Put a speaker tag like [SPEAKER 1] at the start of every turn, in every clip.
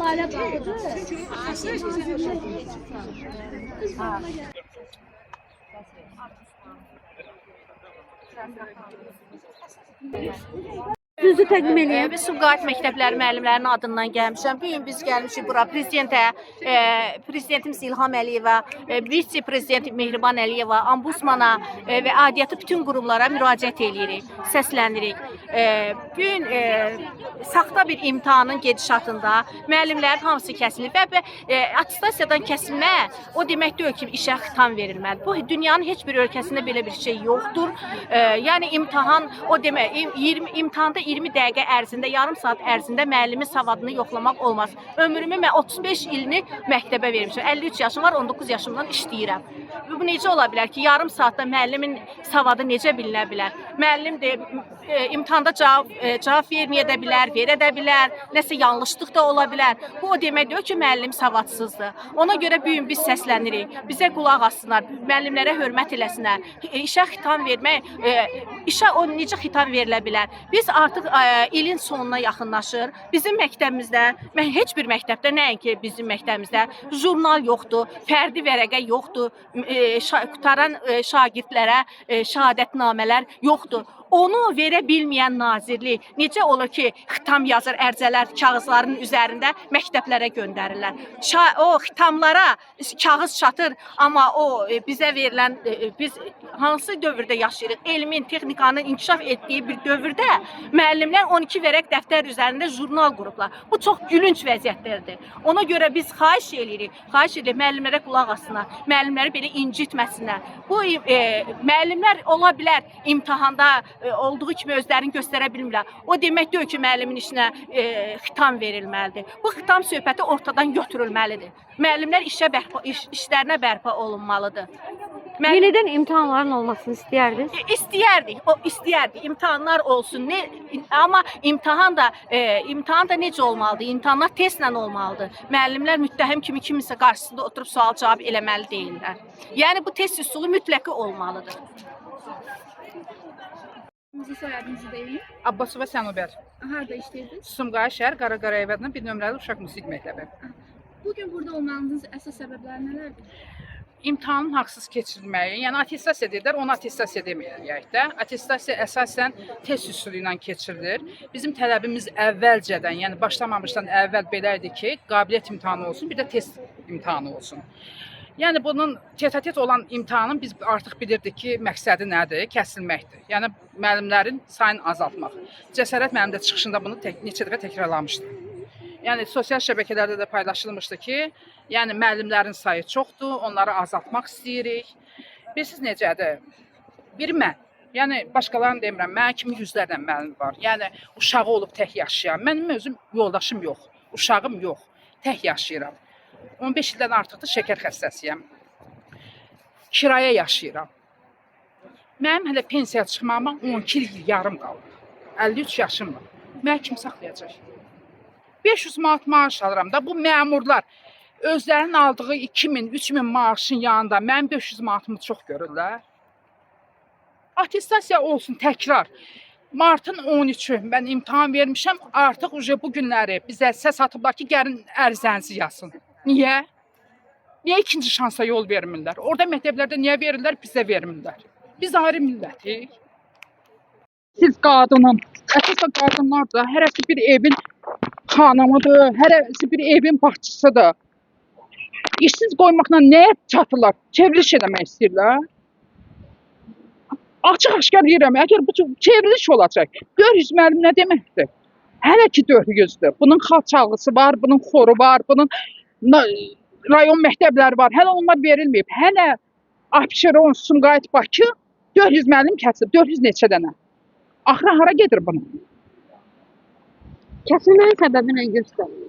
[SPEAKER 1] suale bağlıdır.
[SPEAKER 2] Düzü təqdim eləyəm.
[SPEAKER 3] Biz Sumqayıt məktəbləri müəllimlərinin adından gəlmişəm. Bu gün biz gəlmişik bura prezidentimiz İlham Əliyeva, vitse-prezident Mehriban Əliyeva, ombudsmana və aidiyyatı bütün qurumlara müraciət edirik, səslənirik. Bu gün saxta bir imtahanın gedişatında müəllimlərin hamısı kəsilib və attestasiyadan kəsilmə o demək deyil ki, işə xitam verilməlidir. Bu dünyanın heç bir ölkəsində belə bir şey yoxdur. Yəni imtahan o demək imtahanda 20 dəqiqə ərzində, yarım saat ərzində müəllimin savadını yoxlamaq olmaz. Ömrümü mən 35 ilini məktəbə vermişəm. 53 yaşım var, 19 yaşımdan işləyirəm. Bu necə ola bilər ki, yarım saatda müəllimin savadı necə bilinə bilər? Müəllim də imtahanda cavab verməyə də bilər, verə də bilər, nəsə yanlışlıq da ola bilər. Bu o demək deyil ki, müəllim savadsızdır. Ona görə bu gün biz səslənirik. Bizə qulaq assınlar, müəllimlərə hörmət eləsinlər. İşə xitam vermək, işə o necə xitam verilə bilər? Biz artıq ilin sonuna yaxınlaşır. Bizim məktəbimizdə, heç bir məktəbdə, nəinki bizim məktəbimizdə jurnal yoxdur, fərdi vərəqə yoxdur, qutaran şagirdlərə şəhadətnamələr yoxdur. Onu verə bilməyən nazirlik necə olur ki, xitam yazır ərzələr kağızların üzərində məktəblərə göndərirlər. O xitamlara kağız çatır, amma o bizə verilən, biz hansı dövrdə yaşayırıq? Elmin, texnikanın inkişaf etdiyi bir dövrdə müəllimlər 12 vərəq dəftər üzərində jurnal qurublar. Bu çox gülünc vəziyyətlərdir. Ona görə biz xahiş edirik, müəllimlərə qulaq assınlar, müəllimləri belə incitməsinlər. Bu müəllimlər ola bilər imtahanda olduğu kimi özlərini göstərə bilmirlər. O demək deyil ki, müəllimin işinə xitam verilməlidir. Bu xitam söhbəti ortadan götürülməlidir. Müəllimlər işlərinə bərpa olunmalıdır.
[SPEAKER 2] Yenidən imtahanların olmasını istəyərdiniz?
[SPEAKER 3] İstəyərdik. İmtahanlar olsun. Amma imtahan da necə olmalıdır? İmtahanlar testlə olmalıdır. Müəllimlər müttəhim kimi kimisə qarşısında oturub sual-cavab eləməli deyirlər. Yəni bu test üsulu mütləqi olmalıdır.
[SPEAKER 1] Soyadınızı deyin.
[SPEAKER 4] Abbasova Sənubər.
[SPEAKER 1] Harada işləyirsiniz?
[SPEAKER 4] Sumqayıt şəhər Qaraqarayevadının bir nömrəli uşaq musiqi məktəbi.
[SPEAKER 1] Bugün burada olmanızın əsas səbəbləri nələrdir?
[SPEAKER 4] İmtahanın haqsız keçirilməyi, yəni attestasiya deyirlər, onu attestasiya deməyək də. Attestasiya əsasən test üsulu ilə keçirilir. Bizim tələbimiz əvvəlcədən, yəni başlamamışdan əvvəl belə idi ki, qabiliyyət imtahanı olsun, bir də test imtahanı olsun. Yəni bunun tete-tet olan imtahanın biz artıq bilirdik ki, məqsədi nədir? Kəsilməkdir. Yəni müəllimlərin sayını azaltmaq. Cəsarət müəllim də çıxışında bunu neçə dəfə təkrarlamışdı. Yəni sosial şəbəkələrdə də paylaşılmışdı ki, yəni müəllimlərin sayı çoxdur, onları azaltmaq istəyirik. Bilirsiniz necədir? Bir mən, yəni başqalarını demirəm, mənim kimi yüzlərlə müəllim var. Yəni uşağı olub tək yaşayan, mənim özüm yoldaşım yox, uşağım yox, tək yaşayıram. 15 ildən artıqdır şəkər xəstəsiyəm. Kiraya yaşayıram. Mənim hələ pensiya çıxmağıma 12 il yarım qalır. 53 yaşım var. Mənə kim saxlayacaq? 500 manat maaş alıram da bu məmurlar özlərinin aldığı 2000, 3000 maaşın yanında mənim 500 manatımı çox görürlər. Attestasiya olsun təkrar. Martın 13-ü mən imtahan vermişəm. Artıq bu günləri bizə səs atıblar ki, gəlin ərizənizi yazsın. Niyə? Niyə ikinci şansa yol vermirlər? Orada məktəblərdə niyə verirlər, bizə vermirlər? Biz ayrı millətik. Siz qadının, əsasən qadınlar da hərəsi bir evin xanımıdır, hərəsi bir evin başçısıdır. İşsiz qoymaqla nəyə çatırlar? Çevriliş eləmək istəyirlər. Açıq-aşkar deyirəm, əgər bu çevriliş olacaq, 400 müəllim nə deməkdir? Hələ ki 400-dür. Bunun xalq çalğısı var, bunun xoru var, bunun rayon məktəbləri var. Hələ onlar verilməyib. Hələ Abşeron, Sumqayıt, Bakı 400 müəllim kəsib. 400 neçə dənə. Axıra hara gedir bunu?
[SPEAKER 2] Kəsilmənin səbəbi nə göstərir?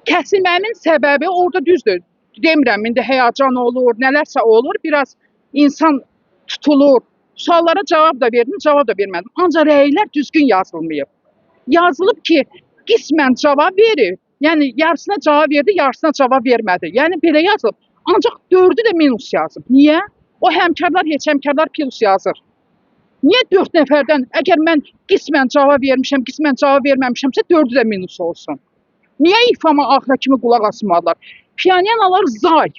[SPEAKER 4] Kəsilmənin səbəbi orada düzdür. Demirəm, indi həyəcan olur, nələrsə olur. Biraz insan tutulur. Suallara cavab da verdim, cavab da vermədim. Ancaq rəylər düzgün yazılmayıb. Yazılıb ki, qismən cavab verir. Yəni yarısına cavab verdi, yarısına cavab vermədi. Yəni belə yazılıb. Ancaq 4-ü də minus yazıb. Niyə? O həmkarlar, heç həmkarlar plus yazır. Niyə 4 nəfərdən, əgər mən qismən cavab vermişəm, qismən cavab verməmişəmsə 4-ü də minus olsun? Niyə ifama axıra kimi qulaq asmadılar? Piyaninalar zay,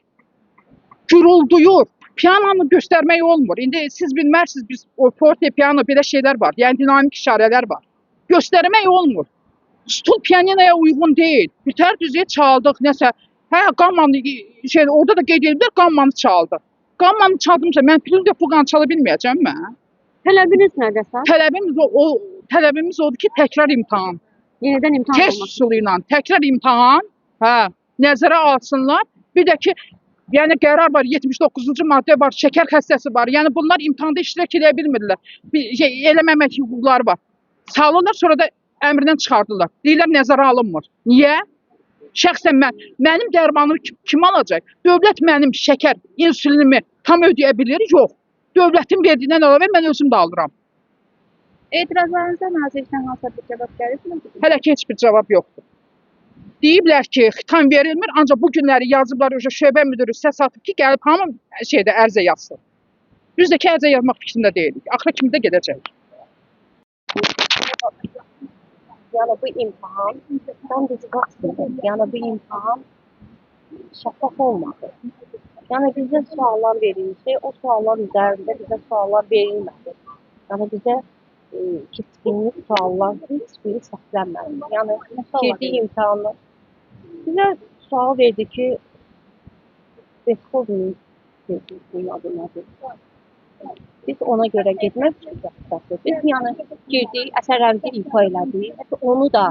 [SPEAKER 4] gurulduyur. Piyanonu göstərmək olmur. İndi siz bilmərsiniz, biz o forte, piyano belə şeylər var. Yəni dinamik işarələr var. Göstərmək olmur. Stul piyaninaya uyğun deyil. Bitər düzüyə çaldıq nəsə. Hə, qammanı orada da qeyd ediblər, qammanı çaldı. Qammanı çaldımsa mən Pildəfuqanı çala bilməyəcəm mən.
[SPEAKER 2] Tələbiniz nədir sən?
[SPEAKER 4] Tələbimiz odur ki, təkrar imtahan.
[SPEAKER 2] Yenidən imtahan
[SPEAKER 4] Test
[SPEAKER 2] olması.
[SPEAKER 4] üsulu ilə təkrar imtahan, hə, nəzərə alsınlar. Bir də ki, yəni qərar var, 79-cu maddə var, şəkər xəstəsi var. Yəni bunlar imtahanda iştirak edə bilmirlər. Eləməmək hüquqları var. Salırlar, sonra da əmrindən çıxardılar. Deyirlər nəzərə alınmır. Niyə? Şəxsən mənim dərmanımı kim alacaq? Dövlət mənim şəkər, insulinimi tam ödəyə bilir? Yox. Dövlətin verdiyindən əlavə mən özüm də alıram.
[SPEAKER 1] Etirazlarınıza nazirlikdən hansısa bir cavab gəlibmi?
[SPEAKER 4] Hələ ki heç bir cavab yoxdur. Deyiblər ki, xitam verilmir, ancaq bu günləri yazıblar, şöbə müdürü səs atıb ki, gəlib hamı ərizə yazsın. Biz də ki, ərizə yazmaq fikrində deyilik. Axıra kimi də gedəcək.
[SPEAKER 5] Yəni bu imtahan, mən bizi qaçdım. Yəni bu imtahan şəffaf olmadı. Yəni bizə suallar verilmişdi, o suallar üzərində bizə suallar verilmədi. Yəni bizə keçdiyimiz suallar heç biri səslənmədi. Yəni girdiyi imtahanlar bizə sual verdi ki, Beethoven adı. Biz ona görə getmək istədik. Biz yəni girdik, əsərlərimizi ifa elədik. Onu da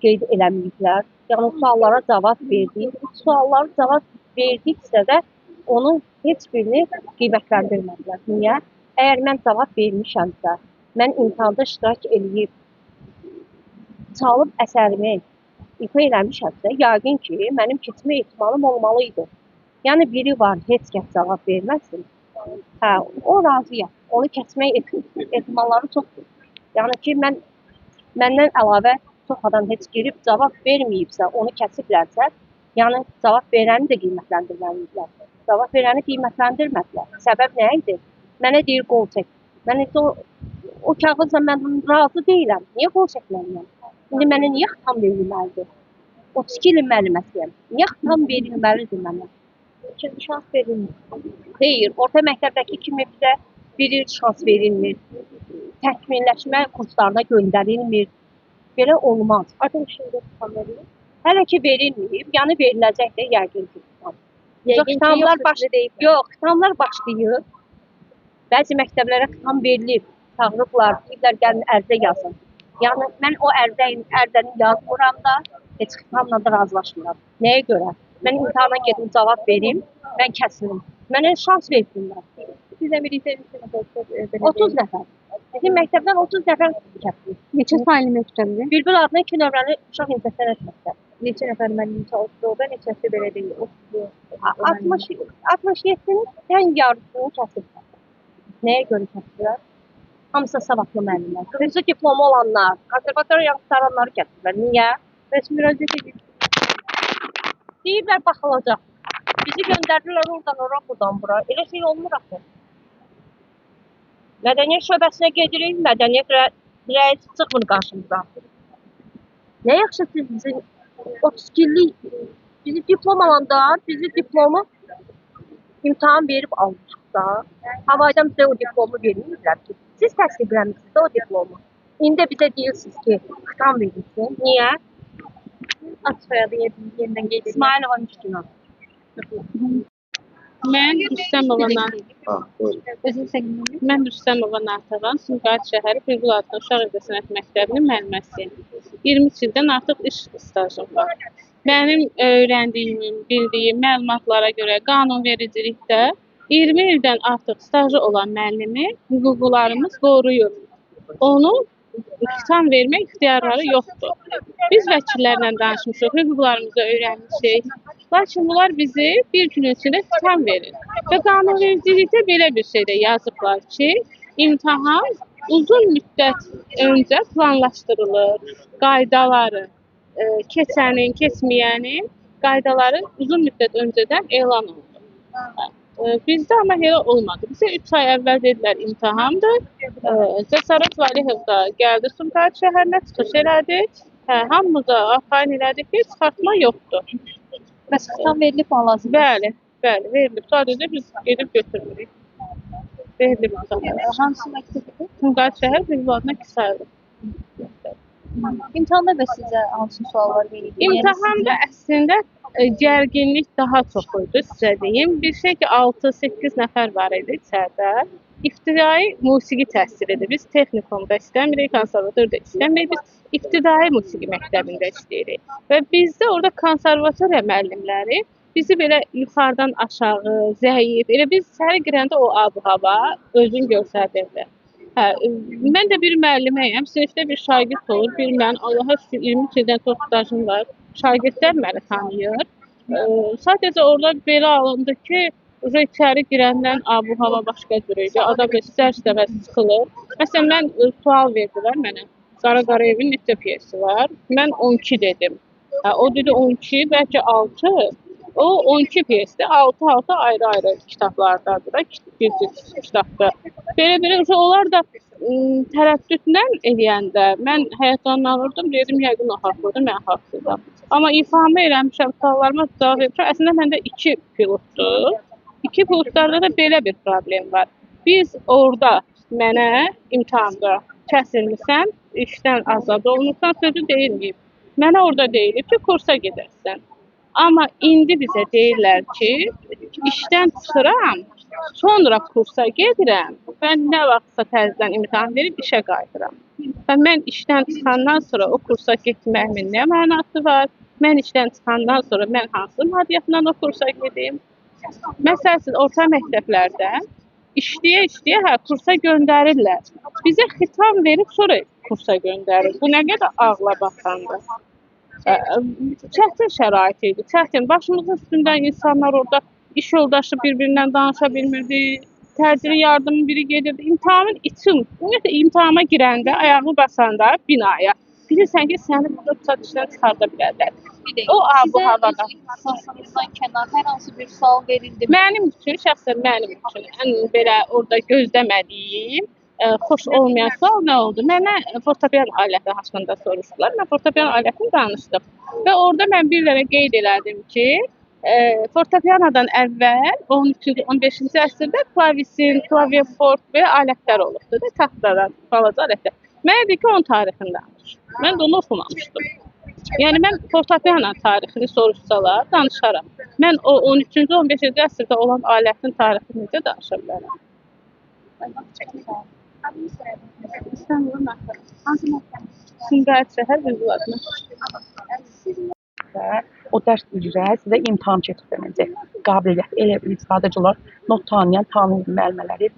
[SPEAKER 5] qeyd eləməyiblər. Yəni suallara cavab verdik. Suallara cavab verdiksə də onu heç birini qiymətləndirmədilər. Niyə? Əgər mən cavab vermişəmsə, mən imtahanda iştirak eləyib, çalıb əsərimi ifa eləmişəmsə, yəqin ki, mənim keçmə ehtimalım olmalıydı. Yəni biri var, heç kəs cavab verməsin. Hə, o razıyam. Onu keçmək ehtimalları çoxdur. Yəni ki, məndən əlavə çox adam heç girib cavab verməyibsə, onu kəsiblərsə, yəni cavab verəni də qiymətləndirməliyidilər. Cavab verəni qiymətləndirmədilər. Səbəb nə idi? Mənə deyir qol çək. Mən heç o kağızla mən razı deyiləm. Niyə qol çəkməliyəm? İndi mənə niyə xitam verilməlidir? 32 ilin müəlliməsiyəm. Niyə xitam verilməlidir mənə? İkinci şans verilmir. Xeyr, orta məktəbdəki kimi bizə bir il şans verilmir. Təkmilləşmə kurslarına göndərilmir. Belə olmaz. Artıq şimdi xitam verilir. Hələ ki verilməyib, yəni veriləcək də yəqin ki xitam. Xitamlar xitamlar başlayıb. Bəzi məktəblərə xitam verilib. Çağırıblar, deyirlər gəlin ərizə yazın. Yəni mən o ərizəni yazmıram da, heç xitamla da razılaşmıram. Nəyə görə? Mən imtahana gedim, cavab verim, mən kəsilim. Mənə şans versinlər.
[SPEAKER 1] Siz əmir etəmişsiniz.
[SPEAKER 5] 30 nəfər. Bizim məktəbdən 30 nəfər kəsilir.
[SPEAKER 2] Neçə saylı məktəbdir?
[SPEAKER 5] Bülbül adına 2 nömrəli uşaq imtəhsənət məktəb.
[SPEAKER 1] Neçə nəfər müəllim çalışdı orada, neçəsi belə deyil.
[SPEAKER 5] 67-nin ən yarısını kəsiblər. Nəyə görə kəsiblər? Hamısı savadlı müəllimlər. Xüsusi diplomu olanlar, konservatoriya qutaranları kəsiblər. Niyə?
[SPEAKER 1] Bəs müraciət edin.
[SPEAKER 5] Deyirlər baxılacaq. Bizi göndərdilər oradan ora, buradan bura. Elə şey olmur axı. Mədəniyyət şöbəsinə gedirik, mədəniyyət rəisi çıxmır qarşımıza. Nə yaxşı siz bizi 32 illik bizi diplom alanda, bizi diplomu imtahan verib almışıqsa, havaydan bizə o diplomu vermirlər ki, siz təsdiqləmişsiniz də o diplomu. İndi bizə deyirsiniz ki, xitam verilsin. Niyə?
[SPEAKER 1] Ad soyadı yerindən qeyd edin.
[SPEAKER 5] İsmailova Müşkina.
[SPEAKER 6] Mən Rüstəmova Natəvan, Sumqayıt şəhəri Bülbül adlı uşaq incəsənət məktəbinin müəlliməsiyəm. 23 ildən artıq iş stajım var. Mənim öyrəndiyim, bildiyim məlumatlara görə qanunvericilikdə 20 ildən artıq stajı olan müəllimi hüquqlarımız qoruyur. Onu xitam vermək ixtiyarları yoxdur. Biz vəkillərlə danışmışıq, hüquqlarımızı öyrənmişik. Lakin bunlar bizi bir gün içində xitam verir. Və qanunvericilikdə belə bir şey də yazıblar ki, imtahan uzun müddət öncə planlaşdırılır. Qaydaları, keçənin, keçməyənin qaydaları uzun müddət öncədən elan olunur. Bizdə amma elə olmadı. Bizə 3 ay əvvəl dedilər imtahandır. Cəsarət Valihov da gəldi Sumqayıt şəhərinə çıxış elədi. Hə, hamımıza afayn elədik ki, çıxartma yoxdur.
[SPEAKER 5] Bəs xitam verilib mi lazım?
[SPEAKER 6] Bəli, bəli, verilib. Sadəcə biz gedib götürmürük. Verilib xitam.
[SPEAKER 5] Hansı məktəbdir?
[SPEAKER 6] Sumqayıt şəhər Bilbadına 2 sayılır.
[SPEAKER 5] İmtahanda da sizə hansı suallar verildi?
[SPEAKER 6] İmtahanda əslində gərginlik daha çox idi, sizə deyim. Bir şey ki, 6-8 nəfər var idi içəridə. İbtidai musiqi təhsilidir. Biz texnikumda işləmirik, konservatorda işləmirik. Biz ibtidai musiqi məktəbində işləyirik. Və bizdə orada konservatoriya müəllimləri bizi belə yuxarıdan aşağı, zəif, elə biz səhər girəndə o ab-hava özünü göstərdirdi. Hə, mən də bir müəlliməyəm. Sinifdə bir şagird olur. Bir mən Allaha şükür 23 ildən çox stajım var. Şagirdlər məni tanıyır. Sadəcə orada belə alındı ki, içəri girəndən ab-hava başqa cür idi. Adam istər-istəməz sıxılır. Məsələn, mən sual verdilər mənə. Qara Qarayevin neçə piyesi var? Mən 12 dedim. Hə, o dedi 12, bəlkə 6. O 12 piyesdə 6 ayrı-ayrı kitablardadır da, bir kitabda. Belə onlar da tərəddüdlə eləyəndə mən həyəcanlanırdım, dedim yəqin o haqlıdır, mən haqsızam. Amma ifamə eləmişəm, suallarıma cavab vermişəm. Əslində məndə 2 pilotdur. 2 pilotlarda da belə bir problem var. Biz orada mənə imtahanda kəsilmirsən, işdən azad olunursan, sözü deyilməyib. Mənə orada deyilib ki, kursa gedərsən. Amma indi bizə deyirlər ki, işdən çıxıram, sonra kursa gedirəm və nə vaxtsa təzədən imtahan verib işə qayıdıram. Və mən işdən çıxandan sonra o kursa getməyimin nə mənası var? Mən işdən çıxandan sonra mən hansı maddiyyatla o kursa gedim? Məsələn, orta məktəblərdə işləyə-işləyə hə, kursa göndərirlər. Bizə xitam verib sonra kursa göndərir. Bu nə qədər ağla baxandır. Çətin şərait idi, çətin. Başımızın üstündən insanlar orada iş yoldaşı bir-birindən danışa bilmirdi. Təcili yardımın biri gedirdi. İmtahanın için, ümumiyyətlə imtahana girəndə, ayağını basanda binaya bilirsən ki, səni burada çatışdan çıxarda bilərlər. O ab-havada.
[SPEAKER 5] İxtisasınızdan kənar hər hansı bir sual verildi mi?
[SPEAKER 6] Mənim üçün, şəxsən mənim üçün belə orada gözləmədiyim, xoş olmayan sual nə oldu? Mənə fortepiano aləti haqqında soruşdular. Mən fortepiano alətini danışdım. Və orada mən bir dənə qeyd elədim ki, fortepianodan əvvəl 13-cü, 15-ci əsrdə klavisin, klaviaport və alətlər olubdu da, taxtadan, balaca alətlər. Mənə deyir ki, onun tarixini danış. Mən də onu oxumamışdım. Yəni mən fortepiano tarixini soruşsalar, danışaram. Mən o 13-cü, 15-ci əsrdə olan alətin tarixini necə danışa bilərəm? İstanbulun Sumqayıt şəhər Bilbadına.
[SPEAKER 7] O dərs üzrə sizə imtahan keçiriləcək. Qabiliyyət, elə sadəcə olaraq not tanıyan müəllimələri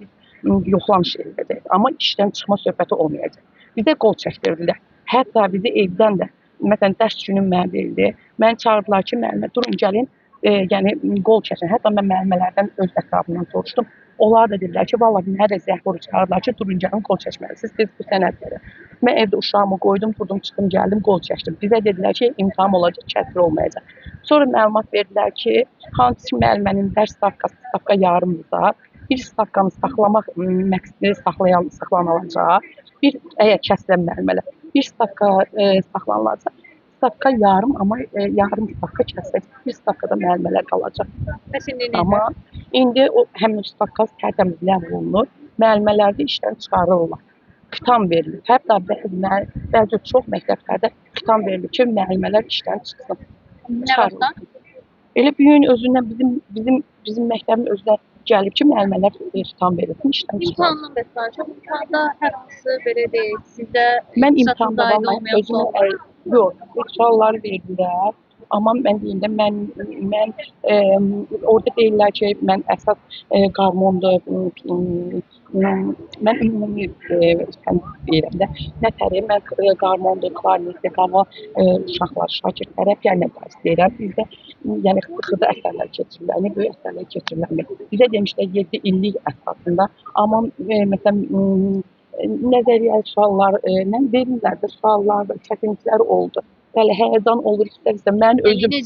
[SPEAKER 7] yoxlanış ediləcək. Amma işdən çıxma söhbəti olmayacaq. Bizə qol çəkdirdilər. Hətta bizi evdən də, məsələn, dərs günü mənə verildi. Məni çağırdılar ki, müəllimə durun gəlin, yəni qol çəkin. Hətta mən müəllimələrdən öz ətrafından soruşdum. Onlar da dedilər ki, vallahi mənə də zəhvur çağırdılar ki, durun gəlin qol çəkməlisiniz. Siz bu sənədləri. Mən evdə uşağımı qoydum, durdum, çıxdım, gəldim, qol çəkdim. Bizə dedilər ki, imtahan olacaq, kəsr olmayacaq. Sonra məlumat verdilər ki, hansı müəllimənin dərs stavka yarımdırsa, bir stavkanı saxlamaq məqsədi saxlanılacaq. Bir əgər kəsilən müəllimələr, bir stavka saxlanılacaq. Stavka yarım, amma yarım stavka kəsiləcək. Bir stavkada müəllimələr qalacaq. Amma indi o həmin stavka tərtəmiz ləğv olunur. Müəllimələrdə işdən çıxarılırlar. Xitam verilir. Hətta bəzi çox məktəblərdə xitam verilir ki, müəllimələr işdən çıxsın. Çıxarılır. Elə bir gün özündən bizim məktəbin özünə gəlib ki, müəllimələr xitam verilsin, işdən çıxarılır.
[SPEAKER 5] İmtahandan bəs imtahanda hər hansı belə deyək, sizə
[SPEAKER 7] mən imtahanda özümə yox, sualları verdilər. Amma mən deyəndə mən orada deyirlər ki, mən əsas qarmondur, mən ümumi deyirəm də, nətəri, mən qarmondur, klarnetdir, qava uşaqlar, şagirdlərə gəlmə dərs deyirəm. Bizdə yəni xırda əsərlər keçirilir, böyük əsərlər keçirilir. Bizə demişlər 7 illik əsasında, amma məsələn, nəzəriyyəli suallar, verirlər də suallar, çətinliklər oldu. Bəli, həyəcan olur istər-istər. Mənim özümdə...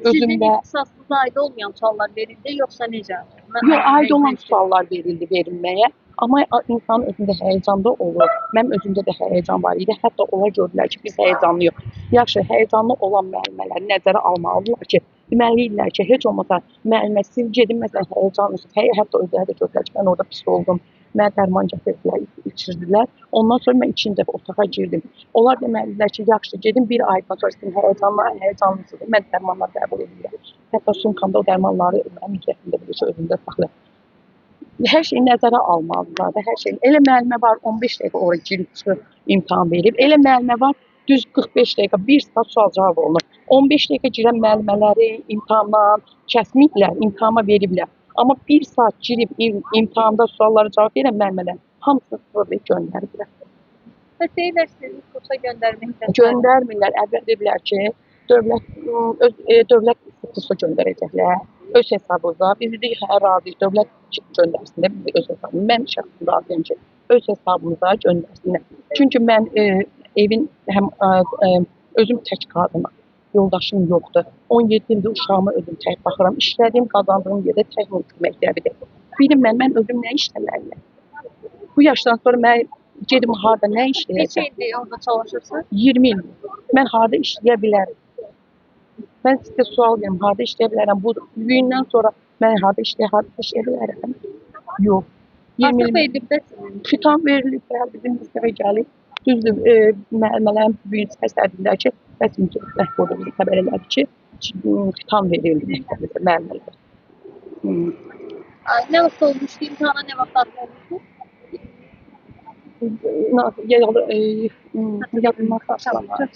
[SPEAKER 5] Sizin ixtisasınıza aid olmayan suallar verildi, yoxsa necə?
[SPEAKER 7] Yox, aid olan suallar verilməyə. Amma insanın özündə həyəcan da olur. Mənim özümdə də həyəcan var idi. Hətta onlar gördülər ki, biz həyəcanlıyıq. Yaxşı, həyəcanlı olan müəllimələri nəzərə almalıdırlar ki, deməliyirlər ki, heç olmasa müəllimə siz gedin məsələn həyəcanlısınız. Hətta özləri də gördülər ki, mən orada pis oldum. Mənə dərman gətirdilər, içirdilər. Ondan sonra mən ikinci dəfə otağa girdim. Onlar deməliyirlər ki, yaxşı, gedin bir aydan sonra sizin həyəcanlısınız. Mən dərmanlar qəbul edirəm. Hətta sumkamda o dərmanları əmiyyətində bilirsə özümdə saxlayıram. Hər şeyi nəzərə almalıdırlar da, hər şey. Elə müəllimə var 15 dəqiqə ora girib çıxır, imtahan verib. Elə müəllimə var düz 45 dəqiqə, 1 saat sual cavab olunur. 15 dəqiqə girən müəllimələri imtahandan kəsməyiblər, imtahana veriblər. Amma 1 saat girib imtahanda suallara cavab verən müəllimələr hamısını sıfırlayıb göndəriblər.
[SPEAKER 5] Bəs deyirlər sizi kursa göndərmək
[SPEAKER 7] Göndərmirlər, əvvəl dedilər ki, dövlət kursa göndərəcəklər. Öz hesabınıza. Biz dedik, razıyıq, dövlət göndərsin də öz hesabımıza. Mən şəxsən razıyam ki, öz hesabımıza göndərsinlər. Çünki mən evin özüm tək qadınam, yoldaşım yoxdur. 17 ildir uşağıma özüm tək baxıram. İşlədiyim, qazandığım yerdə texnik məktəbidir. Bilin mən özüm nə işləməliyəm? Bu yaşdan sonra mən gedim harada nə işləyəcəm?
[SPEAKER 5] Neçə ildir orada çalışırsınız?
[SPEAKER 7] 20 ildir. Mən harada işləyə bilərəm? Mən sizə sual verim, harada işləyə bilərəm? Bu gündən sonra mən harada işləyə bilərəm? Yox. 20 il
[SPEAKER 5] verilib də sizin.
[SPEAKER 7] xitam verilib, bizim bizə gəlib. Düzdür, müəllimələrin bugün səslədilər ki, bəs məhv oldu bizi xəbər elədi ki, xitam verildi məktəbimizə müəllimələr.
[SPEAKER 5] Nə vaxt olmuşdu imtahana, nə vaxt daxil olmuşdu?
[SPEAKER 7] Yadımdan xatırlamıram.